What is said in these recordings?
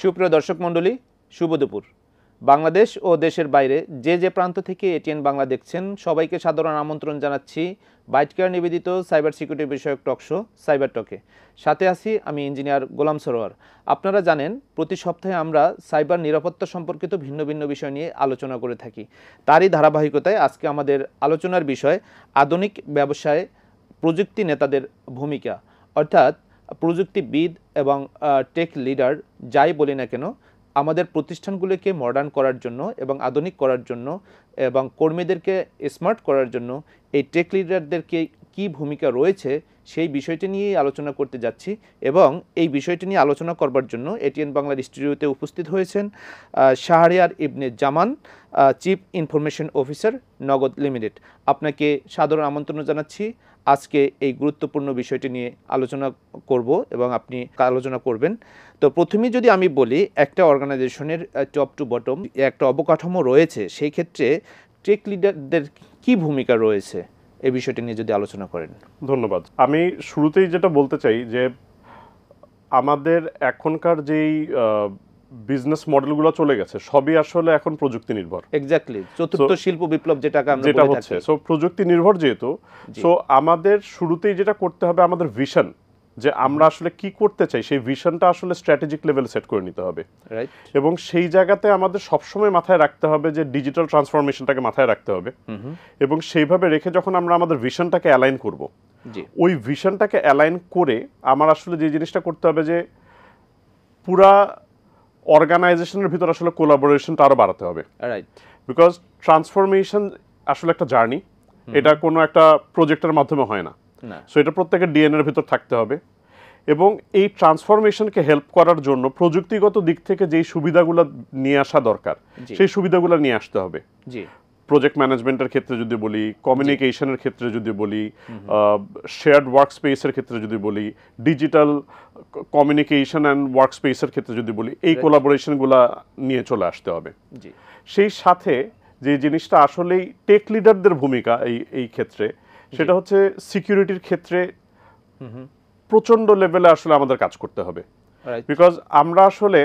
সুপ্রিয় দর্শক মণ্ডলী, শুভ দুপুর। বাংলাদেশ ও দেশের বাইরে যে প্রান্ত থেকে এটিএন বাংলা দেখছেন সবাইকে সাধারণ আমন্ত্রণ জানাচ্ছি বাইট কেয়ার নিবেদিত সাইবার সিকিউরিটি বিষয়ক টকশো সাইবার টকে। সাথে আছি আমি ইঞ্জিনিয়ার গোলাম সরোয়ার। আপনারা জানেন প্রতি সপ্তাহে আমরা সাইবার নিরাপত্তা সম্পর্কিত ভিন্ন ভিন্ন বিষয় নিয়ে আলোচনা করে থাকি। তারই ধারাবাহিকতায় আজকে আমাদের আলোচনার বিষয় আধুনিক ব্যবসায়ে প্রযুক্তি নেতাদের ভূমিকা, অর্থাৎ প্রযুক্তিবিদ এবং টেক লিডার যাই বলি না কেন, আমাদের প্রতিষ্ঠানগুলোকে মডার্ন করার জন্য এবং আধুনিক করার জন্য এবং কর্মীদেরকে স্মার্ট করার জন্য এই টেক লিডারদেরকে কী ভূমিকা রয়েছে সেই বিষয়টি নিয়েই আলোচনা করতে যাচ্ছি। এবং এই বিষয়টি নিয়ে আলোচনা করবার জন্য এটিএন বাংলার স্টুডিওতে উপস্থিত হয়েছেন শাহরিয়ার ইবনে জামান, চিফ ইনফরমেশন অফিসার, নগদ লিমিটেড। আপনাকে সাদর আমন্ত্রণ জানাচ্ছি আজকে এই গুরুত্বপূর্ণ বিষয়টি নিয়ে আলোচনা করব এবং আপনি আলোচনা করবেন। তো প্রথমেই যদি আমি বলি, একটা অর্গানাইজেশনের টপ টু বটম একটা অবকাঠামো রয়েছে, সেই ক্ষেত্রে টেক লিডারদের কী ভূমিকা রয়েছে এই বিষয়টি নিয়ে যদি আলোচনা করেন। ধন্যবাদ। আমি শুরুতেই যেটা বলতে চাই যে আমাদের এখনকার যেই বিজনেস মডেলগুলো চলে গেছে সবই আসলে এখন প্রযুক্তি নির্ভর। এক্স্যাক্টলি, চতুর্থ শিল্প বিপ্লব যেটা হচ্ছে, সো প্রযুক্তি নির্ভর যেহেতু, সো আমাদের শুরুতেই যেটা করতে হবে, আমাদের ভিশন, যে আমরা আসলে কি করতে চাই সেই ভিশনটা আসলে স্ট্র্যাটেজিক লেভেলে সেট করে নিতে হবে। এবং সেই জায়গাতে আমাদের সবসময় মাথায় রাখতে হবে যে ডিজিটাল ট্রান্সফরমেশনটাকে মাথায় রাখতে হবে। এবং সেইভাবে রেখে যখন আমরা আমাদের ভিশনটাকে অ্যালাইন করব, ওই ভিশনটাকে অ্যালাইন করে আমার আসলে যে জিনিসটা করতে হবে যে পুরা অর্গানাইজেশনের ভিতর আসলে কোলাবোরেশনটা আরো বাড়াতে হবে। বিকজ ট্রান্সফরমেশন আসলে একটা জার্নি, এটা কোনো একটা প্রজেক্টের মাধ্যমে হয় না। সো এটা প্রত্যেকের ডিএনএর ভিতর থাকতে হবে। এবং এই ট্রান্সফরমেশনকে হেল্প করার জন্য প্রযুক্তিগত দিক থেকে যেই সুবিধাগুলো নিয়ে আসা দরকার সেই সুবিধাগুলো নিয়ে আসতে হবে। প্রজেক্ট ম্যানেজমেন্টের ক্ষেত্রে যদি বলি, কমিউনিকেশনের ক্ষেত্রে যদি বলি, শেয়ার্ড ওয়ার্ক স্পেসের ক্ষেত্রে যদি বলি, ডিজিটাল কমিউনিকেশন অ্যান্ড ওয়ার্ক স্পেসের ক্ষেত্রে যদি বলি, এই কোলাবোরেশনগুলো নিয়ে চলে আসতে হবে। সেই সাথে যে জিনিসটা আসলেই টেক লিডারদের ভূমিকা এই ক্ষেত্রে, সেটা হচ্ছে সিকিউরিটির ক্ষেত্রে প্রচন্ড লেভেলে আসলে আমাদের কাজ করতে হবে। বিকজ আমরা আসলে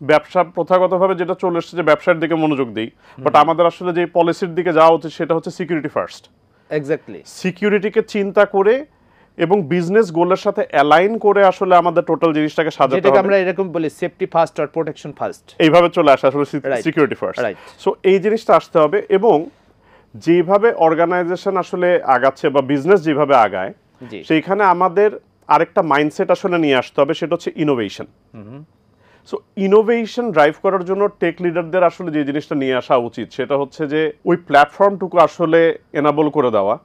ব্যবসা প্রথাগতভাবে যেটা চলে এসেছে যে ব্যবসার দিকে মনোযোগ দিই, বাট আমাদের আসলে যে পলিসির দিকে যাওয়া উচিত সেটা হচ্ছে সিকিউরিটি ফার্স্ট। এক্স্যাক্টলি, সিকিউরিটিকে চিন্তা করে এবং বিজনেস গোলের সাথে অ্যালাইন করে আসলে আমাদের টোটাল জিনিসটাকে সাজাতে হবে। আমরা এরকম বলি সেফটি ফার্স্ট আর প্রোটেকশন ফার্স্ট, এইভাবে চলে আসে আসলে সিকিউরিটি ফার্স্ট। সো এই জিনিসটা আসতে হবে। এবং যেভাবে অর্গানাইজেশন আসলে আগাচ্ছে বা বিজনেস যেভাবে আগায়, সেইখানে আমাদের আরেকটা মাইন্ডসেট আসলে নিয়ে আসতে হবে, সেটা হচ্ছে ইনোভেশন। সো ইনোভেশন ড্রাইভ করার জন্য টেক লিডারদের আসলে যে জিনিসটা নিয়ে আসা উচিত সেটা হচ্ছে যে ওই প্ল্যাটফর্মটুকু আসলে এনাবল করে দেওয়া।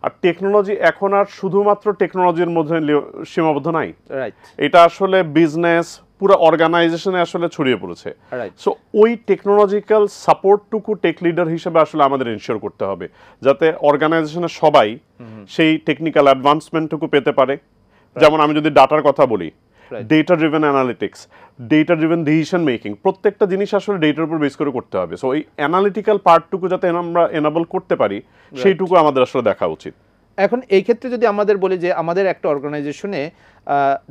আর টেকনোলজি এখন আর শুধুমাত্র টেকনোলজির মধ্যে সীমাবদ্ধ নাই, এটা আসলে বিজনেস পুরো অর্গানাইজেশনে আসলে ছড়িয়ে পড়েছে। সো ওই টেকনোলজিক্যাল সাপোর্টটুকু টেক লিডার হিসেবে আসলে আমাদের এনশিওর করতে হবে যাতে অর্গানাইজেশনের সবাই সেই টেকনিক্যাল অ্যাডভান্সমেন্টটুকু পেতে পারে। যেমন আমি যদি ডাটার কথা বলি, data driven analytics, data driven decision making, প্রত্যেকটা জিনিস আসলে ডেটার উপর বেস করে করতে হবে। সো এই অ্যানালিটিক্যাল পার্টটুকু যাতে আমরা এনাবল করতে পারি সেইটুকু আমাদের আসলে দেখা উচিত। এখন এই ক্ষেত্রে যদি আমাদের বলি যে আমাদের একটা অর্গানাইজেশনে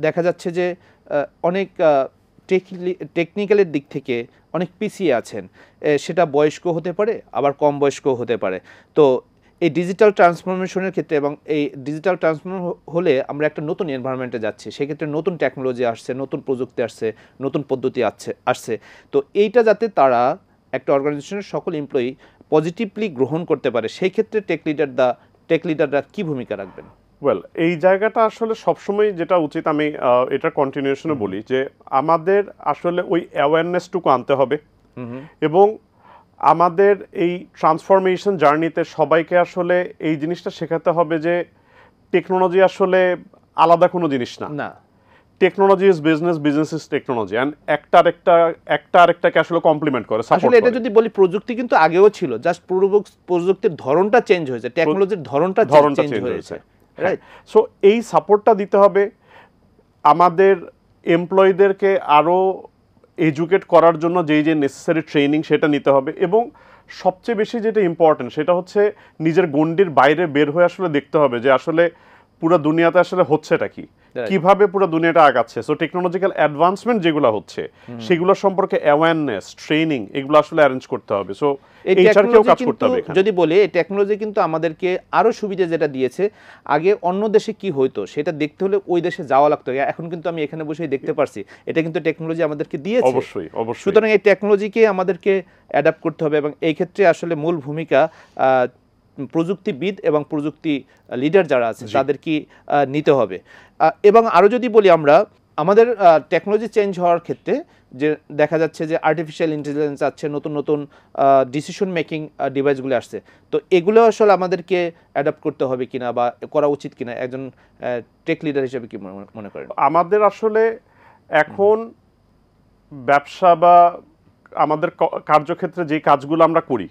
দেখা যাচ্ছে যে অনেক টেকনিক্যালের দিক থেকে অনেক পিছিয়ে আছেন, সেটা বয়স্ক হতে পারে আবার কম বয়স্ক হতে পারে। তো এই ডিজিটাল ট্রান্সফরমেশনের ক্ষেত্রে এবং এই ডিজিটাল ট্রান্সফরমেশন হলে আমরা একটা নতুন এনভায়রনমেন্টে যাচ্ছি, সেক্ষেত্রে নতুন টেকনোলজি আসছে, নতুন প্রযুক্তি আসছে, নতুন পদ্ধতি আসছে। তো এইটা যাতে তারা একটা অর্গানাইজেশনের সকল এমপ্লয়ি পজিটিভলি গ্রহণ করতে পারে, সেই ক্ষেত্রে টেক লিডাররা কী ভূমিকা রাখবেন? ওয়েল, এই জায়গাটা আসলে সবসময় যেটা উচিত, আমি এটা কন্টিনিউশনে বলি যে আমাদের আসলে ওই অ্যাওয়ারনেসটুকু আনতে হবে এবং আমাদের এই ট্রান্সফরমেশন জার্নিতে সবাইকে আসলে এই জিনিসটা শেখাতে হবে যে টেকনোলজি আসলে আলাদা কোনো জিনিস না। Technology is business, business is technology, and একটা আরেকটাকে আসলে কমপ্লিমেন্ট করে। আসলে এটা যদি বলি, প্রযুক্তি কিন্তু আগেও ছিল, জাস্ট প্রযুক্তির ধরনটা চেঞ্জ হয়েছে, টেকনোলজির ধরনটা চেঞ্জ হয়েছে। রাইট। সো এই সাপোর্টটা দিতে হবে আমাদের এমপ্লয়ীদেরকে, আরো এডুকেট করার জন্য যে নেসেসারি ট্রেনিং সেটা নিতে হবে। এবং সবচেয়ে বেশি যেটা ইম্পর্টেন্ট সেটা হচ্ছে নিজের গণ্ডির বাইরে বের হয়ে আসলে দেখতে হবে যে আসলে পুরো দুনিয়াতে আসলে হচ্ছেটা কি, কিভাবে পুরো দুনিয়াটা আগাচ্ছে। সো টেকনোলজিক্যাল অ্যাডভান্সমেন্ট যেগুলো হচ্ছে সেগুলো সম্পর্কে অ্যাওয়ারনেস, ট্রেনিং এগুলো আসলে অ্যারেঞ্জ করতে হবে। সো এইচআরকেও কাজ করতে হবে। যদি বলি এই টেকনোলজি কিন্তু আমাদেরকে আরো সুবিধা যেটা দিয়েছে, আগে অন্য দেশে কি হইতো সেটা দেখতে হলে ওই দেশে যাওয়া লাগতো, এখন কিন্তু আমি এখানে বসেই দেখতে পারছি। এটা কিন্তু টেকনোলজি আমাদেরকে দিয়েছে। অবশ্যই অবশ্যই। সুতরাং এই টেকনোলজিকে আমাদেরকে অ্যাডাপ্ট করতে হবে এবং এই ক্ষেত্রে আসলে মূল ভূমিকা প্রযুক্তিবিদ এবং প্রযুক্তি লিডার যারা আছে তাদের কি নিতে হবে। এবং আরও যদি বলি আমরা আমাদের টেকনোলজি চেঞ্জ হওয়ার ক্ষেত্রে যে দেখা যাচ্ছে যে আর্টিফিশিয়াল ইন্টেলিজেন্স আছে, নতুন নতুন ডিসিশন মেকিং ডিভাইসগুলো আসছে, তো এগুলো আসলে আমাদেরকে অ্যাডাপ্ট করতে হবে কিনা বা করা উচিত কিনা একজন টেক লিডার হিসেবে কি মনে করেন? আমাদের আসলে এখন ব্যবসা বা আমাদের কার্যক্ষেত্রে যে কাজগুলো আমরা করি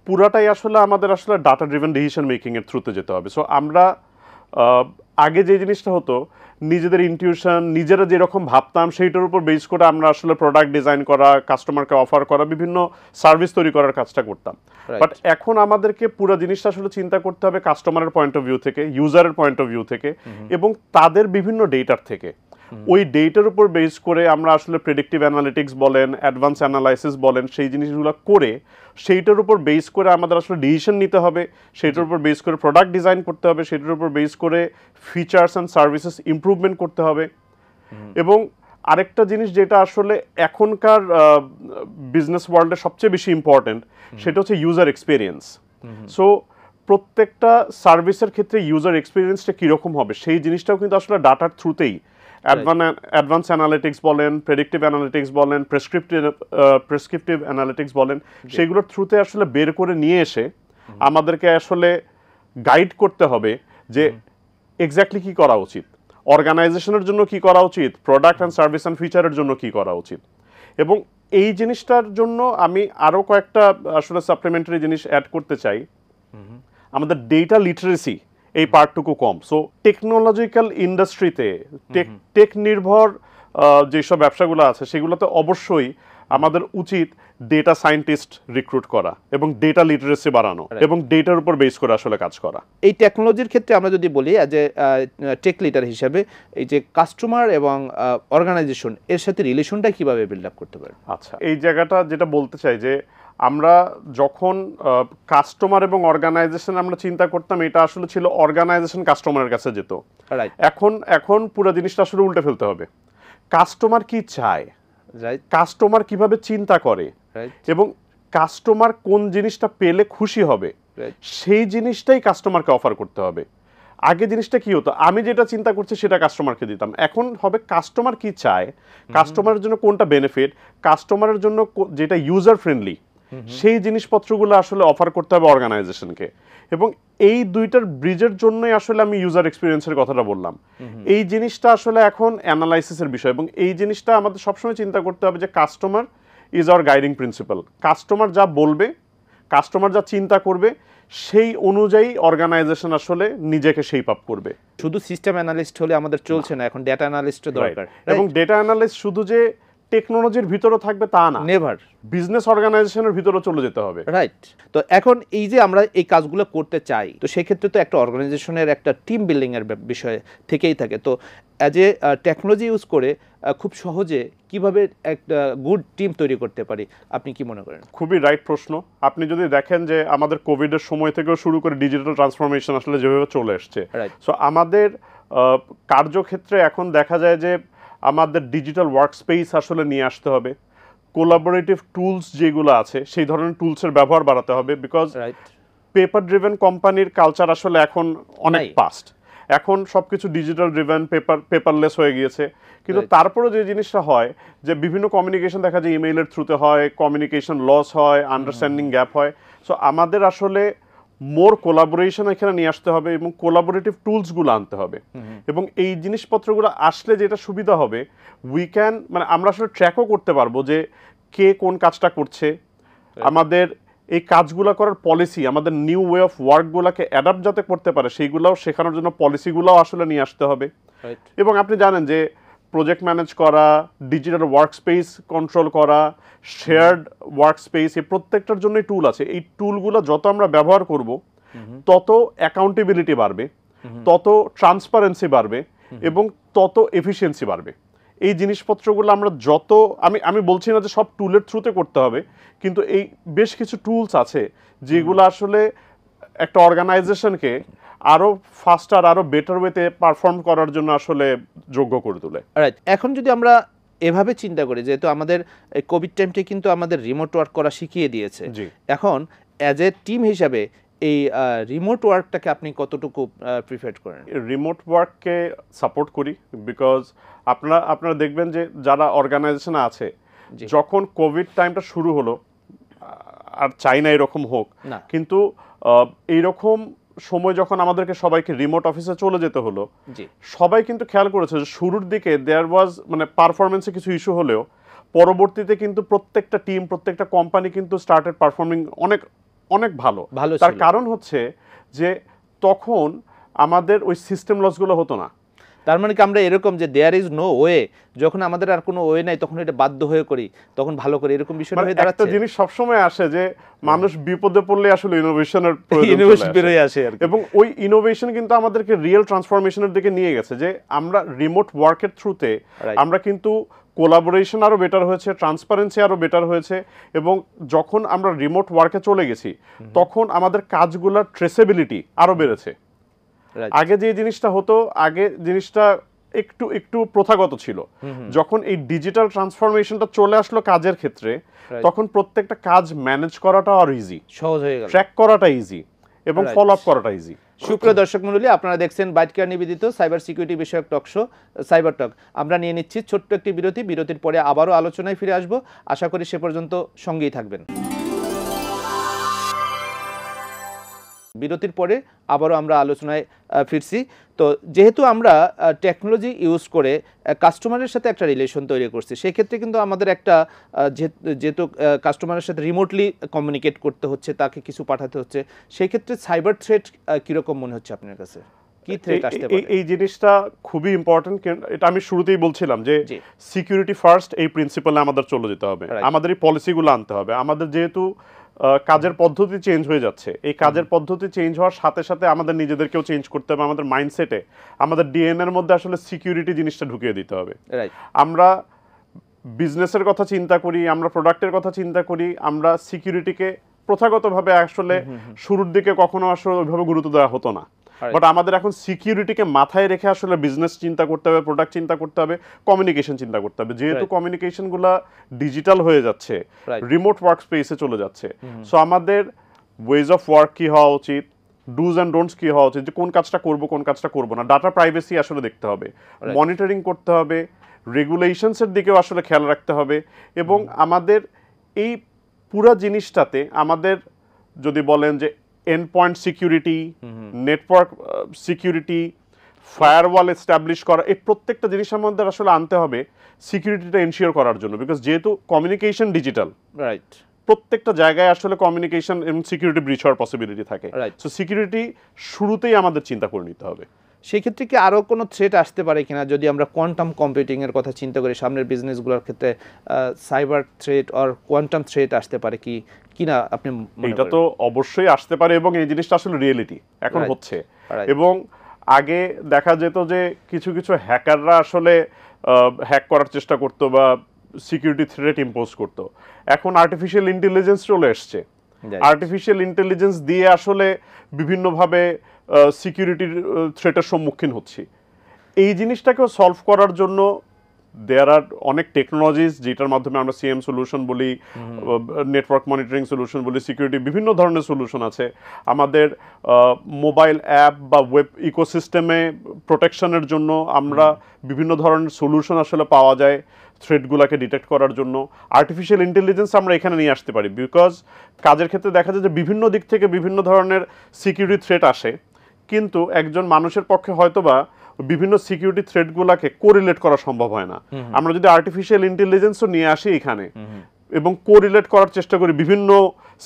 পুরাটাই আসলে আমাদের আসলে ডাটা ড্রিভেন ডিসিশন মেকিং এর থ্রুতে যেতে হবে। সো আমরা আগে যে জিনিসটা হতো নিজেদের ইনটিউশন, নিজেরা যেরকম ভাবতাম সেইটার উপর বেস করে আমরা আসলে প্রোডাক্ট ডিজাইন করা, কাস্টমারকে অফার করা, বিভিন্ন সার্ভিস তৈরি করার কাজটা করতাম। বাট এখন আমাদেরকে পুরো জিনিসটা আসলে চিন্তা করতে হবে কাস্টমারের পয়েন্ট অফ ভিউ থেকে, ইউজারের পয়েন্ট অফ ভিউ থেকে এবং তাদের বিভিন্ন ডেটার থেকে। ওই ডেটার উপর বেস করে আমরা আসলে প্রেডিক্টিভ অ্যানালিটিক্স বলেন, অ্যাডভান্স অ্যানালাইসিস বলেন, সেই জিনিসগুলো করে সেইটার উপর বেস করে আমাদের আসলে ডিসিশন নিতে হবে, সেইটার উপর বেস করে প্রোডাক্ট ডিজাইন করতে হবে, সেটার উপর বেস করে ফিচার্স অ্যান্ড সার্ভিসেস ইমপ্রুভমেন্ট করতে হবে। এবং আরেকটা জিনিস যেটা আসলে এখনকার বিজনেস ওয়ার্ল্ডে সবচেয়ে বেশি ইম্পর্টেন্ট সেটা হচ্ছে ইউজার এক্সপিরিয়েন্স। সো প্রত্যেকটা সার্ভিসের ক্ষেত্রে ইউজার এক্সপিরিয়েন্সটা কীরকম হবে সেই জিনিসটাও কিন্তু আসলে ডাটার থ্রুতেই অ্যাডভান্স অ্যানালিটিক্স বলেন, প্রেডিক্টিভ অ্যানালিটিক্স বলেন, প্রেসক্রিপটিভ অ্যানালিটিক্স বলেন, সেগুলোর থ্রুতে আসলে বের করে নিয়ে এসে আমাদেরকে আসলে গাইড করতে হবে যে এক্স্যাক্টলি কি করা উচিত, অর্গানাইজেশনের জন্য কি করা উচিত, প্রোডাক্ট অ্যান্ড সার্ভিস অ্যান্ড ফিচারের জন্য কি করা উচিত। এবং এই জিনিসটার জন্য আমি আরও কয়েকটা আসলে সাপ্লিমেন্টারি জিনিস অ্যাড করতে চাই। আমাদের ডেটা লিটারেসি এই পার্টটুকু কম। সো টেকনোলজিক্যাল ইন্ডাস্ট্রিতে টেক নির্ভর যেসব ব্যবসাগুলো আছে সেগুলোতে অবশ্যই আমাদের উচিত ডেটা সায়েন্টিস্ট রিক্রুট করা এবং ডেটা লিটারেসি বাড়ানো এবং ডেটার উপর বেস করে আসলে কাজ করা। এই টেকনোলজির ক্ষেত্রে আমরা যদি বলি অ্যাজ এ টেক লিডার হিসেবে এই যে কাস্টমার এবং অর্গানাইজেশন এর সাথে রিলেশনটা কিভাবে বিল্ড আপ করতে পারে? আচ্ছা, এই জায়গাটা যেটা বলতে চাই যে আমরা যখন কাস্টমার এবং অর্গানাইজেশন আমরা চিন্তা করতাম এটা আসলে ছিল অর্গানাইজেশন কাস্টমারের কাছে যেত। এখন পুরো জিনিসটা আসলে উল্টে ফেলতে হবে। কাস্টমার কি চায়, কাস্টমার কিভাবে চিন্তা করে এবং কাস্টমার কোন জিনিসটা পেলে খুশি হবে সেই জিনিসটাই কাস্টমারকে অফার করতে হবে। আগে জিনিসটা কি হতো, আমি যেটা চিন্তা করছি সেটা কাস্টমারকে দিতাম। এখন হবে কাস্টমার কি চায়, কাস্টমারের জন্য কোনটা বেনিফিট, কাস্টমারের জন্য যেটা ইউজার ফ্রেন্ডলি সেই জিনিসপত্রগুলো আসলে অফার করতে হবে অর্গানাইজেশনকে। এবং এই দুইটার ব্রিজের জন্যই আসলে আমি ইউজার এক্সপিরিয়েন্সের কথাটা বললাম। এই জিনিসটা আসলে এখন অ্যানালাইসিসের বিষয় এবং এই জিনিসটা আমাদের সবসময় চিন্তা করতে হবে যে customer is our guiding principal. Customer যা বলবে, কাস্টমার যা চিন্তা করবে সেই অনুযায়ী অর্গানাইজেশন আসলে নিজেকে শেপ আপ করবে। শুধু সিস্টেম অ্যানালিস্ট হলে আমাদের চলছে না, এখন ডেটা অ্যানালিস্টও দরকার। এবং ডেটা অ্যানালিস্ট শুধু যে টেকনোলজির ভিতরে থাকবে তা না, নেভার, বিজনেস অর্গানাইজেশনের ভিতরে চলে যেতে হবে। রাইট। তো এখন এই যে আমরা এই কাজগুলো করতে চাই, তো সেক্ষেত্রে তো একটা অর্গানাইজেশনের একটা টিম বিল্ডিং এর বিষয় থেকেই থাকে। তো অ্যাজ এ টেকনোলজি ইউজ করে খুব সহজে কিভাবে একটা গুড টিম তৈরি করতে পারি, আপনি কি মনে করেন? খুবই রাইট প্রশ্ন। আপনি যদি দেখেন যে আমাদের কোভিডের সময় থেকেও শুরু করে ডিজিটাল ট্রান্সফরমেশন আসলে যেভাবে চলে এসছে, সো আমাদের কার্যক্ষেত্রে এখন দেখা যায় যে আমাদের ডিজিটাল ওয়ার্ক স্পেস আসলে নিয়ে আসতে হবে। কোলাবোরেটিভ টুলস যেগুলো আছে সেই ধরনের টুলসের ব্যবহার বাড়াতে হবে, বিকজ পেপার ড্রিভেন কোম্পানির কালচার আসলে এখন অনেক পাস্ট। এখন সবকিছু ডিজিটাল ড্রিভেন, পেপারলেস হয়ে গিয়েছে। কিন্তু তারপরেও যে জিনিসটা হয় যে বিভিন্ন কমিউনিকেশন দেখা যায় ইমেইলের থ্রুতে হয়, কমিউনিকেশন লস হয়, আন্ডারস্ট্যান্ডিং গ্যাপ হয়। সো আমাদের আসলে মোর কোলাবোরেশন এখানে নিয়ে আসতে হবে এবং কোলাবোরেটিভ টুলসগুলো আনতে হবে। এবং এই জিনিসপত্রগুলো আসলে যেটা সুবিধা হবে, উই ক্যান মানে আমরা আসলে ট্র্যাকও করতে পারবো যে কে কোন কাজটা করছে। আমাদের এই কাজগুলো করার পলিসি, আমাদের নিউ ওয়ে অফ ওয়ার্কগুলোকে অ্যাডাপ্ট যাতে করতে পারে সেইগুলোও শেখানোর জন্য পলিসিগুলোও আসলে নিয়ে আসতে হবে। এবং আপনি জানেন যে প্রজেক্ট ম্যানেজ করা, ডিজিটাল ওয়ার্ক স্পেস কন্ট্রোল করা, শেয়ার্ড ওয়ার্ক স্পেস, এই প্রত্যেকটার জন্যই টুল আছে। এই টুলগুলো যত আমরা ব্যবহার করব তত অ্যাকাউন্টেবিলিটি বাড়বে, তত ট্রান্সপারেন্সি বাড়বে এবং তত এফিসিয়েন্সি বাড়বে। এই জিনিসপত্রগুলো আমরা যত আমি বলছি না যে সব টুলের থ্রুতে করতে হবে, কিন্তু এই বেশ কিছু টুলস আছে যেগুলো আসলে একটা অর্গানাইজেশনকে আরো ফাস্টার আরো বেটার ওয়েতে পারফর্ম করার জন্য আসলে যোগ্য করে তোলে। রাইট, এখন যদি আমরা এভাবে চিন্তা করি, যেহেতু আমাদের কোভিড টাইমটা কিন্তু আমাদের রিমোট ওয়ার্ক করা শিখিয়ে দিয়েছে, এখন অ্যাজ এ টিম হিসাবে এই রিমোট ওয়ার্কটাকে আপনি কতটুকু প্রিফার করেন? রিমোট ওয়ার্ককে সাপোর্ট করি, বিকজ আপনারা দেখবেন যে যারা অর্গানাইজেশনে আছে, যখন কোভিড টাইমটা শুরু হলো, আর চাই না এরকম হোক, কিন্তু এইরকম সময় যখন আমাদেরকে সবাইকে রিমোট অফিসে চলে যেতে হলো, সবাই কিন্তু খেয়াল করেছে যে শুরুর দিকে দেয়ার ওয়াজ মানে পারফরমেন্সে কিছু ইস্যু হলেও পরবর্তীতে কিন্তু প্রত্যেকটা টিম প্রত্যেকটা কোম্পানি কিন্তু স্টার্টেড পারফর্মিং অনেক অনেক ভালো। তার কারণ হচ্ছে যে তখন আমাদের ওই সিস্টেম লসগুলো হতো না। তার মানে কি আমরা এরকম যে দেয়ার ইজ নো ওয়ে, যখন আমাদের আর কোনো ওয়ে নাই তখন এটা বাধ্য হয়ে করি, তখন ভালো করে, এরকম বিষয় হয়ে দাঁড়াচ্ছে। একটা জিনিস সবসময় আসে যে মানুষ বিপদে পড়লে আসলে ইনোভেশনের প্রয়োজন আসে, এবং ওই ইনোভেশন কিন্তু আমাদেরকে রিয়েল ট্রান্সফরমেশনের দিকে নিয়ে গেছে, যে আমরা রিমোট ওয়ার্কের থ্রুতে আমরা কিন্তু কোলাবোরেশন আরো বেটার হয়েছে, ট্রান্সপারেন্সি আরো বেটার হয়েছে, এবং যখন আমরা রিমোট ওয়ার্কে চলে গেছি তখন আমাদের কাজগুলোর ট্রেসেবিলিটি আরো বেড়েছে। আগে যে জিনিসটা হতো, আগে জিনিসটা একটু একটু প্রথাগত ছিল, যখন এই ডিজিটাল ট্রান্সফরমেশনটা চলে আসলো কাজের ক্ষেত্রে, তখন প্রত্যেকটা কাজ ম্যানেজ করাটা আর ইজি, সহজ হয়ে গেল, ট্র্যাক করাটা ইজি এবং ফলো আপ করাটা ইজি। সুপ্রিয় দর্শক মণ্ডলী, আপনারা দেখছেন বাইট কেয়ার নিবেদিত সাইবার সিকিউরিটি বিষয়ক টক শো সাইবার টক। আমরা নিয়ে নিচ্ছি ছোট্ট একটি বিরতি, বিরতির পরে আবারও আলোচনায় ফিরে আসব। আশা করি সে পর্যন্ত সঙ্গেই থাকবেন। বিরতির পরে আবারও আমরা আলোচনায় ফিরছি। তো যেহেতু আমরা টেকনোলজি ইউজ করে কাস্টমারের সাথে একটা রিলেশন তৈরি করছি, সেক্ষেত্রে কিন্তু আমাদের একটা যেহেতু কাস্টমারের সাথে রিমোটলি কমিউনিকেট করতে হচ্ছে, তাকে কিছু পাঠাতে হচ্ছে, সেই ক্ষেত্রে সাইবার থ্রেট কীরকম মনে হচ্ছে আপনার কাছে? কি থ্রেট আসতে পারে? এই জিনিসটা খুবই ইম্পর্টেন্ট। এটা আমি শুরুতেই বলছিলাম যে সিকিউরিটি ফার্স্ট এই প্রিন্সিপালে আমাদের চলে যেতে হবে, আমাদের এই পলিসিগুলো আনতে হবে। আমাদের যেহেতু কাজের পদ্ধতি চেঞ্জ হয়ে যাচ্ছে, এই কাজের পদ্ধতি চেঞ্জ হওয়ার সাথে সাথে আমাদের নিজেদেরকেও চেঞ্জ করতে হবে। আমাদের মাইন্ডসেটে, আমাদের ডিএনএর মধ্যে আসলে সিকিউরিটি জিনিসটা ঢুকিয়ে দিতে হবে। আমরা বিজনেসের কথা চিন্তা করি, আমরা প্রোডাক্টের কথা চিন্তা করি, আমরা সিকিউরিটিকে প্রথাগতভাবে আসলে শুরুর দিকে কখনো আসলে ওইভাবে গুরুত্ব দেওয়া হতো না, বাট আমাদের এখন সিকিউরিটিকে মাথায় রেখে আসলে বিজনেস চিন্তা করতে হবে, প্রোডাক্ট চিন্তা করতে হবে, কমিউনিকেশন চিন্তা করতে হবে। যেহেতু কমিউনিকেশনগুলো ডিজিটাল হয়ে যাচ্ছে, রিমোট ওয়ার্ক স্পেসে চলে যাচ্ছে, সো আমাদের ওয়েজ অফ ওয়ার্ক কি হওয়া উচিত, ডুজ অ্যান্ড ডোন্টস কি হওয়া উচিত, যে কোন কাজটা করব কোন কাজটা করব না, ডাটা প্রাইভেসি আসলে দেখতে হবে, মনিটরিং করতে হবে, রেগুলেশনসের দিকেও আসলে খেয়াল রাখতে হবে। এবং আমাদের এই পুরো জিনিসটাতে আমাদের যদি বলেন যে end point security, network security, firewall establish করা, এই প্রত্যেকটা জিনিসের মধ্যে আসলে আনতে হবে সিকিউরিটিটা এনশিওর করার জন্য। বিকজ যেহেতু কমিউনিকেশন ডিজিটাল, রাইট, প্রত্যেকটা জায়গায় আসলে কমিউনিকেশন এবং সিকিউরিটি ব্রিচ হওয়ার পসিবিলিটি থাকে। সো সিকিউরিটি শুরুতেই আমাদের চিন্তা করে নিতে হবে। সেই ক্ষেত্রে কি আরও কোনো থ্রেট আসতে পারে কিনা? যদি আমরা কোয়ান্টাম কম্পিউটিংয়ের কথা চিন্তা করি, সামনের বিজনেসগুলোর ক্ষেত্রে সাইবার থ্রেট আর কোয়ান্টাম থ্রেট আসতে পারে কি কিনা আপনি? এটা তো অবশ্যই আসতে পারে, এবং এই জিনিসটা আসলে রিয়েলিটি এখন হচ্ছে। এবং আগে দেখা যেত যে কিছু কিছু হ্যাকাররা আসলে হ্যাক করার চেষ্টা করতো বা সিকিউরিটি থ্রেট ইম্পোজ করতো। এখন আর্টিফিশিয়াল ইন্টেলিজেন্স চলে এসছে, আর্টিফিশিয়াল ইন্টেলিজেন্স দিয়ে আসলে বিভিন্নভাবে সিকিউরিটির থ্রেটের সম্মুখীন হচ্ছি। এই জিনিসটাকেও সলভ করার জন্য দেয়ার আর অনেক টেকনোলজিস, যেটার মাধ্যমে আমরা সিএম সলিউশন বলি, নেটওয়ার্ক মনিটরিং সলিউশন বলি, সিকিউরিটি বিভিন্ন ধরনের সলিউশন আছে। আমাদের মোবাইল অ্যাপ বা ওয়েব ইকোসিস্টেমে প্রোটেকশনের জন্য আমরা বিভিন্ন ধরনের সলিউশন আসলে পাওয়া যায় থ্রেটগুলোকে ডিটেক্ট করার জন্য। আর্টিফিশিয়াল ইন্টেলিজেন্স আমরা এখানে নিয়ে আসতে পারি, বিকজ কাজের ক্ষেত্রে দেখা যায় যে বিভিন্ন দিক থেকে বিভিন্ন ধরনের সিকিউরিটি থ্রেট আসে, কিন্তু একজন মানুষের পক্ষে হয়তোবা বিভিন্ন সিকিউরিটি থ্রেটগুলোকে কোরিলেট করা সম্ভব হয় না। আমরা যদি আর্টিফিশিয়াল ইন্টেলিজেন্সও নিয়ে আসি এখানে এবং কোরিলেট করার চেষ্টা করি বিভিন্ন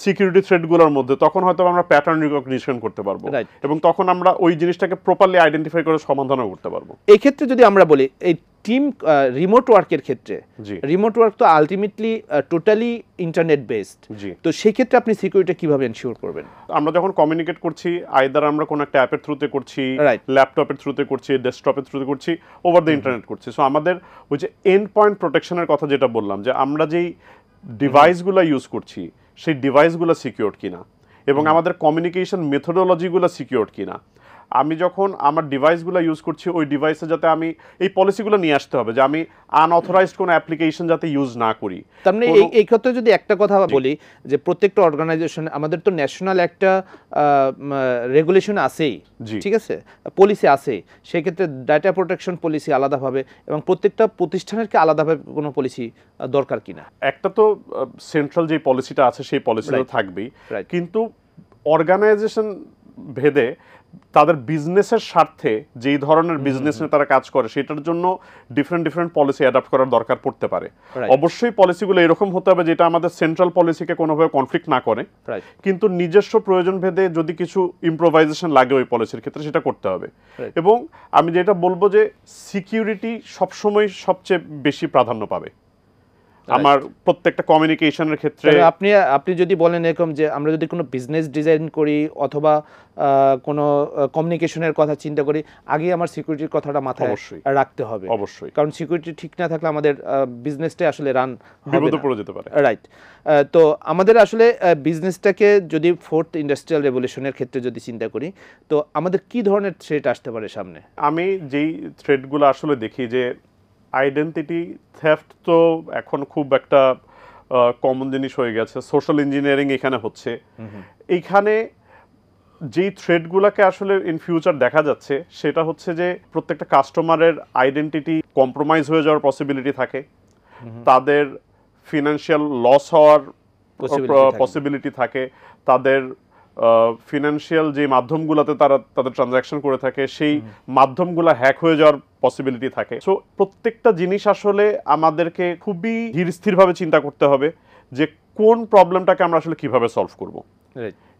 সিকিউরিটি থ্রেটগুলোর মধ্যে, তখন হয়তো আমরা প্যাটার্ন রিকগনিশন করতে পারবো, এবং তখন আমরা ওই জিনিসটাকে প্রপারলি আইডেন্টিফাই করে সমাধানও করতে পারবো। এই ক্ষেত্রে যদি আমরা বলি, এই টিম রিমোট ওয়ার্কের ক্ষেত্রে জি রিমোট ওয়ার্ক তো আলটিমেটলি টোটালি ইন্টারনেট বেসড, জি তো সেই ক্ষেত্রে আপনি সিকিউরিটি কিভাবে এনশিওর করবেন? আমরা যখন কমিউনিকেট করছি আইদার আমরা কোনো একটা অ্যাপের থ্রুতে করছি, Right. ল্যাপটপের থ্রুতে করছি, ডেস্কটপের থ্রুতে করছি, ওভার দ্য ইন্টারনেট করছি। সো আমাদের ওই যে এন্ড পয়েন্ট প্রোটেকশনের কথা যেটা বললাম, যে আমরা যেই ডিভাইসগুলো ইউজ করছি সেই ডিভাইসগুলো সিকিউরড কিনা এবং আমাদের কমিউনিকেশন মেথোডোলজিগুলো সিকিউরড কিনা। আমি যখন আমার ডিভাইসগুলো ইউজ করছি ওই ডিভাইসে যাতে আমি এই পলিসিগুলো নিয়ে আসতে হবে যে আমি আনঅথরাইজড কোনো অ্যাপ্লিকেশন যাতে ইউজ না করি। তার মানে এই ক্ষেত্রে যদি একটা কথা বলি যে প্রত্যেকটা অর্গানাইজেশন আমাদের তো ন্যাশনাল একটা রেগুলেশন আছেই, ঠিক আছে, পলিসি আছে, সেক্ষেত্রে ডাটা প্রোটেকশন পলিসি আলাদাভাবে এবং প্রত্যেকটা প্রতিষ্ঠানের কি আলাদাভাবে কোনো পলিসি দরকার কিনা? একটা তো সেন্ট্রাল যে পলিসিটা আছে সেই পলিসিটা থাকবেই, কিন্তু অর্গানাইজেশন ভেদে তাদের বিজনেসের স্বার্থে যেই ধরনের বিজনেস নিয়ে তারা কাজ করে সেটার জন্য ডিফারেন্ট পলিসি অ্যাডাপ্ট করার দরকার পড়তে পারে। অবশ্যই পলিসিগুলো এরকম হতে হবে যেটা আমাদের সেন্ট্রাল পলিসিকে কোনোভাবে কনফ্লিক্ট না করে, কিন্তু নিজস্ব প্রয়োজন ভেদে যদি কিছু ইম্প্রোভাইজেশন লাগে ওই পলিসির ক্ষেত্রে সেটা করতে হবে। এবং আমি যেটা বলবো যে সিকিউরিটি সবসময় সবচেয়ে বেশি প্রাধান্য পাবে আমার প্রত্যেকটা কমিউনিকেশনের ক্ষেত্রে। আপনি যদি বলেন এরকম যে আমরা যদি কোনো বিজনেস ডিজাইন করি অথবা কোনো কমিউনিকেশনের কথা চিন্তা করি, আগে আমার সিকিউরিটির কথাটা মাথায় রাখতে হবে অবশ্যই, কারণ সিকিউরিটি ঠিক না থাকলে আমাদের বিজনেসটা আসলে রান বিপদে পড়ে যেতে পারে। রাইট। তো আমাদের আসলে বিজনেসটাকে যদি ফোর্থ ইন্ডাস্ট্রিয়াল রেভলিউশনের ক্ষেত্রে যদি চিন্তা করি, তো আমাদের কি ধরনের থ্রেট আসতে পারে সামনে? আমি যেই থ্রেটগুলো আসলে দেখি যে আইডেন্টিটি থেফট তো এখন খুব একটা কমন জিনিস হয়ে গেছে, সোশ্যাল ইঞ্জিনিয়ারিং এখানে হচ্ছে। এইখানে যেই থ্রেটগুলোকে আসলে ইন ফিউচার দেখা যাচ্ছে সেটা হচ্ছে যে প্রত্যেকটা কাস্টমারের আইডেন্টিটি কম্প্রোমাইজ হয়ে যাওয়ার পসিবিলিটি থাকে, তাদের ফিনান্সিয়াল লস হওয়ার পসিবিলিটি থাকে, তাদের ফিনান্সিয়াল যে মাধ্যমগুলোতে তারা তাদের ট্রানজাকশন করে থাকে সেই মাধ্যমগুলো হ্যাক হয়ে যাওয়ার পসিবিলিটি থাকে। সো প্রত্যেকটা জিনিস আসলে আমাদেরকে খুবই ধীর স্থিরভাবে চিন্তা করতে হবে যে কোন প্রবলেমটাকে আমরা আসলে কিভাবে সলভ করব,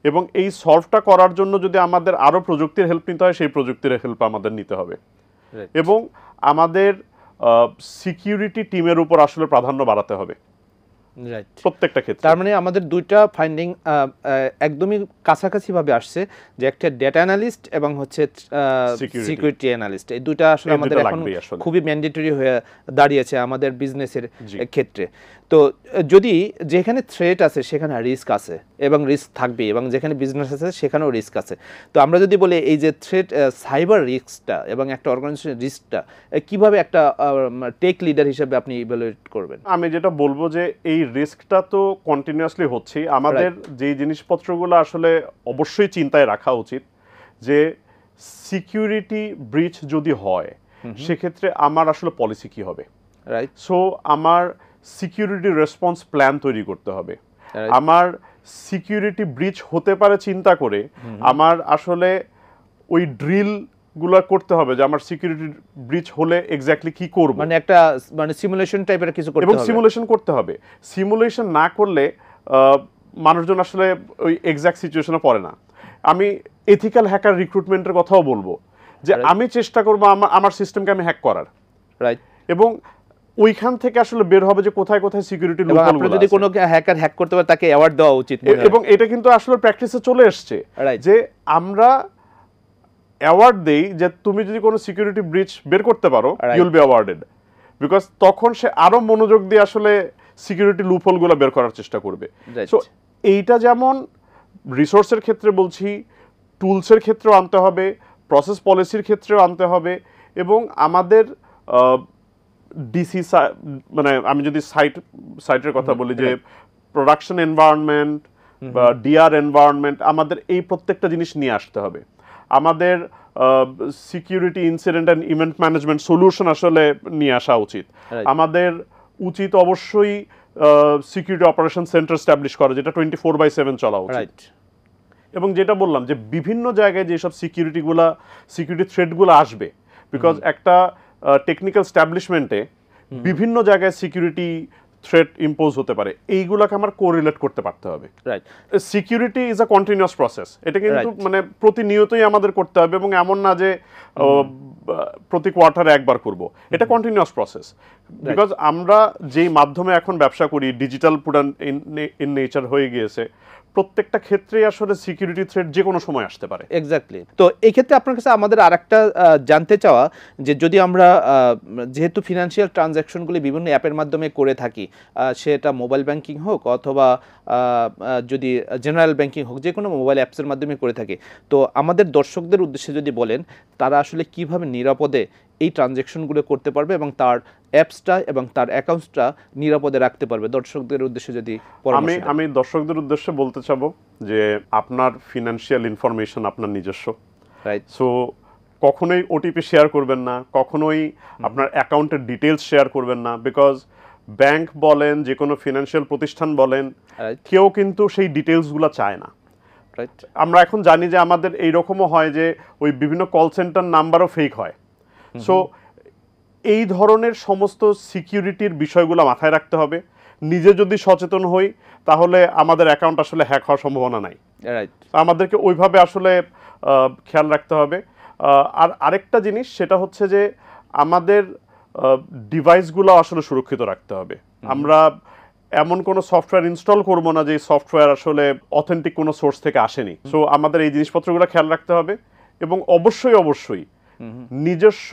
এবং এই সলভটা করার জন্য যদি আমাদের আরো প্রযুক্তির হেল্প নিতে হয় সেই প্রযুক্তির হেল্প আমাদের নিতে হবে, এবং আমাদের সিকিউরিটি টিমের উপর আসলে প্রাধান্য বাড়াতে হবে প্রত্যেকটা ক্ষেত্রে। তার মানে আমাদের দুইটা ফাইন্ডিং একদমই কাছাকাছি ভাবে আসছে, যে একটা ডেটা অ্যানালিস্ট এবং হচ্ছে সিকিউরিটি অ্যানালিস্ট, এই দুইটা আসলে আমাদের এখন খুবই ম্যান্ডেটরি হয়ে দাঁড়িয়েছে আমাদের বিজনেসের ক্ষেত্রে। তো যদি যেখানে থ্রেট আছে সেখানে রিস্ক আছে এবং রিস্ক থাকবে, এবং যেখানে বিজনেস আছে সেখানেও রিস্ক আছে। তো আমরা যদি বলি এই যে থ্রেট সাইবার রিস্কটা এবং একটা অর্গানাইজেশনের রিস্কটা কিভাবে একটা টেক লিডার হিসেবে আপনি ইভ্যালুয়েট করবেন? আমি যেটা বলবো যে এই রিস্কটা তো কন্টিনিউয়াসলি হচ্ছে, আমাদের যেই জিনিসপত্রগুলো আসলে অবশ্যই চিন্তায় রাখা উচিত যে সিকিউরিটি ব্রিচ যদি হয় সেক্ষেত্রে আমার আসলে পলিসি কি হবে। সো আমার সিকিউরিটি রেসপন্স প্ল্যান তৈরি করতে হবে, আমার সিকিউরিটি ব্রিচ হতে পারে চিন্তা করে আমার আসলে ওই ড্রিল গুলা করতে হবে যে আমার সিকিউরিটি ব্রিচ হলে এক্স্যাক্টলি কি করব, মানে একটা সিমুলেশন টাইপের কিছু করতে হবে, এবং সিমুলেশন করতে হবে। সিমুলেশন না করলে মানুষজন আসলে ওই এক্স্যাক্ট সিচুয়েশনে পড়ে না। আমি এথিক্যাল হ্যাকার রিক্রুটমেন্টের কথাও বলবো যে আমি চেষ্টা করব আমার সিস্টেমকে আমি হ্যাক করার, রাইট, এবং ওইখান থেকে আসলে বের হবে যে কোথায় কোথায় সিকিউরিটি লুপহোল আছে। যদি কোনো হ্যাকার হ্যাক করতে পারে তাকে অ্যাওয়ার্ড দেওয়া উচিত, এবং এটা কিন্তু আসলে প্র্যাকটিসে চলে আসছে যে আমরা অ্যাওয়ার্ড দেই যে তুমি যদি কোনো সিকিউরিটি ব্রিচ বের করতে পারো you will be awarded, because তখন সে আরো মনোযোগ দিয়ে আসলে সিকিউরিটি লুপহোলগুলো বের করার চেষ্টা করবে। সো এইটা যেমন রিসোর্সের ক্ষেত্রে বলছি, টুলসের ক্ষেত্রেও আনতে হবে, প্রসেস পলিসির ক্ষেত্রেও আনতে হবে, এবং আমাদের ডিসি মানে আমি যদি সাইটের কথা বলি যে প্রোডাকশন এনভায়রনমেন্ট বা ডিআর এনভায়রনমেন্ট, আমাদের এই প্রত্যেকটা জিনিস নিয়ে আসতে হবে। আমাদের security incident and event management solution আসলে নিয়ে আসা উচিত। আমাদের উচিত অবশ্যই সিকিউরিটি অপারেশন সেন্টার এস্টাবলিশ করা, যেটা 24/7 চলা উচিত। এবং যেটা বললাম যে বিভিন্ন জায়গায় যেসব সিকিউরিটি থ্রেটগুলো আসবে, বিকজ একটা টেকনিক্যাল এস্টাবলিশমেন্টে বিভিন্ন জায়গায় সিকিউরিটি থ্রেট ইম্পোজ হতে পারে, এইগুলোকে আমার কোরিলেট করতে পারতে হবে। Right, security is a continuous process, এটা কিন্তু মানে প্রতিনিয়তই আমাদের করতে হবে, এবং এমন না যে প্রতি কোয়ার্টারে একবার করব, এটা কন্টিনিউয়াস প্রসেস। বিকজ আমরা যেই মাধ্যমে এখন ব্যবসা করি, ডিজিটাল প্রোডাক্ট ইন নেচার হয়ে গিয়েছে, প্রত্যেকটা ক্ষেত্রেই আসলে সিকিউরিটি থ্রেট যে কোনো সময় আসতে পারে। এক্স্যাক্টলি। তো এই ক্ষেত্রে আপনার কাছে আমাদের আরেকটা জানতে চাওয়া, যে যদি আমরা যেহেতু ফিনান্সিয়াল ট্রানজ্যাকশনগুলি বিভিন্ন অ্যাপের মাধ্যমে করে থাকি, সেটা মোবাইল ব্যাংকিং হোক অথবা যদি জেনারেল ব্যাংকিং হোক, যে কোনো মোবাইল অ্যাপসের মাধ্যমে করে থাকি, তো আমাদের দর্শকদের উদ্দেশ্যে যদি বলেন তারা আসলে কিভাবে নিরাপদে এই ট্রানজ্যাকশনগুলো করতে পারবে এবং তার অ্যাপসটা এবং তার অ্যাকাউন্টসটা নিরাপদে রাখতে পারবে, দর্শকদের উদ্দেশ্যে যদি আমি দর্শকদের উদ্দেশ্যে বলতে চাবো যে আপনার ফিনান্সিয়াল ইনফরমেশন আপনার নিজস্ব, রাইট। সো কখনোই ওটিপি শেয়ার করবেন না, কখনোই আপনার অ্যাকাউন্টের ডিটেলস শেয়ার করবেন না, বিকজ ব্যাংক বলেন, যে কোনো ফিনান্সিয়াল প্রতিষ্ঠান বলেন, কেউ কিন্তু সেই ডিটেলসগুলো চায় না। আমরা এখন জানি যে আমাদের এইরকমও হয় যে ওই বিভিন্ন কল সেন্টার নাম্বারও ফেক হয়। সো এই ধরনের সমস্ত সিকিউরিটির বিষয়গুলো মাথায় রাখতে হবে। নিজে যদি সচেতন হই তাহলে আমাদের অ্যাকাউন্ট আসলে হ্যাক হওয়ার সম্ভাবনা নাই। আমাদেরকে ওইভাবে আসলে খেয়াল রাখতে হবে। আর আরেকটা জিনিস, সেটা হচ্ছে যে আমাদের ডিভাইসগুলো আসলে সুরক্ষিত রাখতে হবে। আমরা এমন কোনো সফটওয়্যার ইনস্টল করব না যে সফটওয়্যার আসলে অথেন্টিক কোনো সোর্স থেকে আসেনি। সো আমাদের এই জিনিসপত্রগুলো খেয়াল রাখতে হবে, এবং অবশ্যই নিজস্ব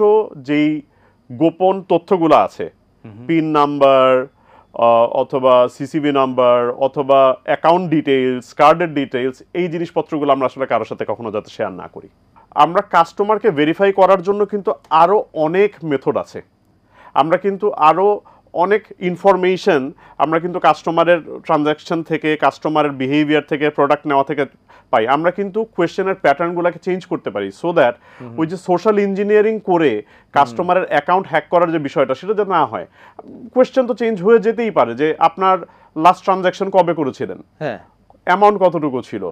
যেই গোপন তথ্যগুলো আছে, পিন নাম্বার অথবা সিসিবি নাম্বার অথবা অ্যাকাউন্ট ডিটেইলস, কার্ডের ডিটেইলস, এই জিনিসপত্রগুলো আমরা আসলে কারোর সাথে কখনো যাতে শেয়ার না করি। আমরা কাস্টমারকে ভেরিফাই করার জন্য কিন্তু আরও অনেক মেথড আছে। আমরা কিন্তু আরও অনেক ইনফরমেশন আমরা কিন্তু কাস্টমারের ট্রানজ্যাকশন থেকে, কাস্টমারের বিহেভিয়ার থেকে, প্রোডাক্ট নেওয়া থেকে পাই। আমরা কিন্তু কোয়েশ্চেনের প্যাটার্নগুলোকে চেঞ্জ করতে পারি, সো দ্যাট ওই যে সোশ্যাল ইঞ্জিনিয়ারিং করে কাস্টমারের অ্যাকাউন্ট হ্যাক করার যে বিষয়টা, সেটা যাতে না হয়। কোয়েশ্চেন তো চেঞ্জ হয়ে যেতেই পারে, যে আপনার লাস্ট ট্রানজ্যাকশন কবে করেছিলেন, অ্যামাউন্ট কতটুকু ছিল,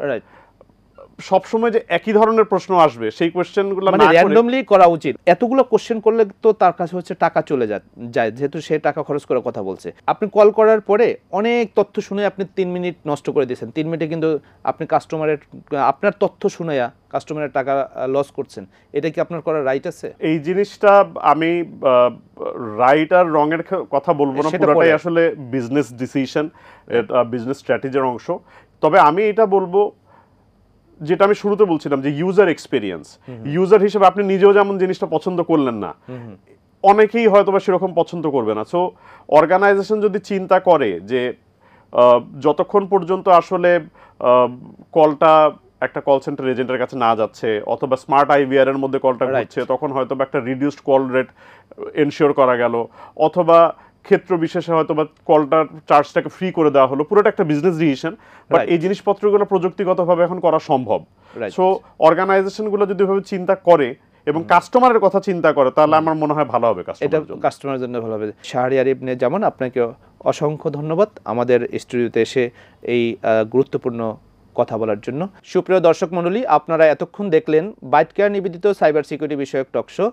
সবসময় যে একই ধরনের প্রশ্ন আসবে সেই কোশ্চেনগুলো মানে র্যান্ডমলি করা উচিত। এতগুলো কোশ্চেন করলে তো তার কাছে হচ্ছে টাকা চলে যায়, যেহেতু সে টাকা খরচ করে কথা বলছে। আপনি কল করার পরে অনেক তথ্য শুনে আপনি 3 মিনিট নষ্ট করে দিয়েছেন। 3 মিনিটে কিন্তু আপনি আপনার তথ্য শুনে কাস্টমারের টাকা লস করছেন। এটা কি আপনার করার রাইট আছে? এই জিনিসটা আমি রাইট আর রং এর কথা বলবো না, পুরোটাই আসলে বিজনেস ডিসিশন, বিজনেস স্ট্র্যাটেজির অংশ। তবে আমি এটা বলবো, যেটা আমি শুরুতে বলছিলাম, যে ইউজার এক্সপেরিয়েন্স, ইউজার হিসেবে আপনি নিজেও যেমন জিনিসটা পছন্দ করলেন না, অনেকেই হয়তো বা সেরকম পছন্দ করবে না। সো অর্গানাইজেশন যদি চিন্তা করে যে যতক্ষণ পর্যন্ত আসলে কলটা একটা কল সেন্টার এজেন্টের কাছে না যাচ্ছে, অথবা স্মার্ট আইভিআর এর মধ্যে কলটা ঘুরছে, তখন হয়তো একটা রিডিউসড কল রেট এনশিওর করা গেল, অথবা ক্ষেত্র বিশেষে হয়তো বা কলটার চার্জটাকে ফ্রি করে দেওয়া হলো, পুরোটা একটা বিজনেস ডিসিশন। বাট এই জিনিসপত্রগুলো প্রযুক্তিগতভাবে এখন করা সম্ভব। সো অর্গানাইজেশনগুলো যদি ভাবে চিন্তা করে এবং কাস্টমারের কথা চিন্তা করে, তাহলে আমার মনে হয় ভালো হবে, এটা কাস্টমারের জন্য ভালো হবে। শাহরিয়ার ইবনে জামান, আপনাকে অসংখ্য ধন্যবাদ আমাদের স্টুডিওতে এসে এই গুরুত্বপূর্ণ কথা বলার জন্য। সুপ্রিয় দর্শক মণ্ডলী, আপনারা এতক্ষণ দেখলেন বাইট কেয়ার নিবেদিত সাইবার সিকিউরিটি বিষয়ক টক শো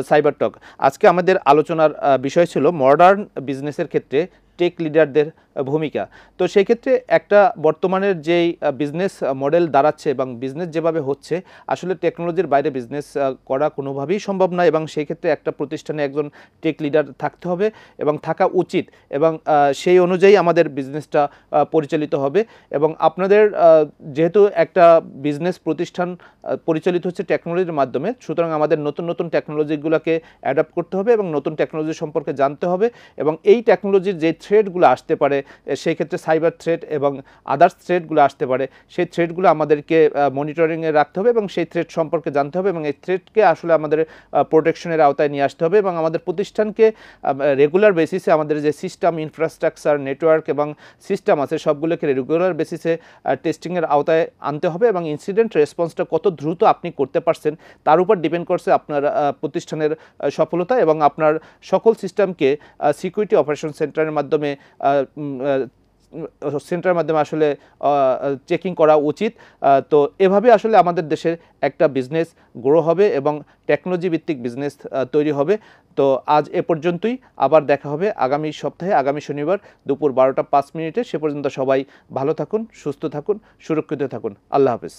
সাইবার টক। আজকে আমাদের আলোচনার বিষয় ছিল মডার্ন বিজনেসের ক্ষেত্রে টেক লিডারদের ভূমিকা। তো সেই ক্ষেত্রে একটা বর্তমানের যেই বিজনেস মডেল দাঁড়াচ্ছে এবং বিজনেস যেভাবে হচ্ছে, আসলে টেকনোলজির বাইরে বিজনেস করা কোনোভাবেই সম্ভব নয়, এবং সেই ক্ষেত্রে একটা প্রতিষ্ঠানে একজন টেক লিডার থাকতে হবে এবং থাকা উচিত, এবং সেই অনুযায়ী আমাদের বিজনেসটা পরিচালিত হবে। এবং আপনাদের যেহেতু একটা বিজনেস প্রতিষ্ঠান পরিচালিত হচ্ছে টেকনোলজির মাধ্যমে, সুতরাং আমাদের নতুন নতুন টেকনোলজিগুলোকে অ্যাডাপ্ট করতে হবে এবং নতুন টেকনোলজি সম্পর্কে জানতে হবে। এবং এই টেকনোলজির যে থ্রেটগুলো আসতে পারে, সেই ক্ষেত্রে সাইবার থ্রেট এবং আদার্স থ্রেটগুলো আসতে পারে, সেই থ্রেটগুলো আমাদেরকে মনিটরিংয়ে রাখতে হবে এবং সেই থ্রেট সম্পর্কে জানতে হবে, এবং এই থ্রেটকে আসলে আমাদের প্রোটেকশনের আওতায় নিয়ে আসতে হবে। এবং আমাদের প্রতিষ্ঠানকে রেগুলার বেসিসে আমাদের যে সিস্টেম, ইনফ্রাস্ট্রাকচার, নেটওয়ার্ক এবং সিস্টেম আছে, সবগুলোকে রেগুলার বেসিসে টেস্টিংয়ের আওতায় আনতে হবে। এবং ইনসিডেন্ট রেসপন্সটা কত দ্রুত আপনি করতে পারছেন তার উপর ডিপেন্ড করছে আপনার প্রতিষ্ঠানের সফলতা। এবং আপনার সকল সিস্টেমকে সিকিউরিটি অপারেশন সেন্টারের মাধ্যমে সেন্টারের মাধ্যমে আসলে চেকিং করা উচিত। তো এভাবে আসলে আমাদের দেশের একটা বিজনেস গ্রো হবে এবং টেকনোলজি ভিত্তিক বিজনেস তৈরি হবে। তো আজ এ পর্যন্তই, আবার দেখা হবে আগামী সপ্তাহে, আগামী শনিবার দুপুর 12টা 5 মিনিটে। সে পর্যন্ত সবাই ভালো থাকুন, সুস্থ থাকুন, সুরক্ষিত থাকুন। আল্লাহ হাফেজ।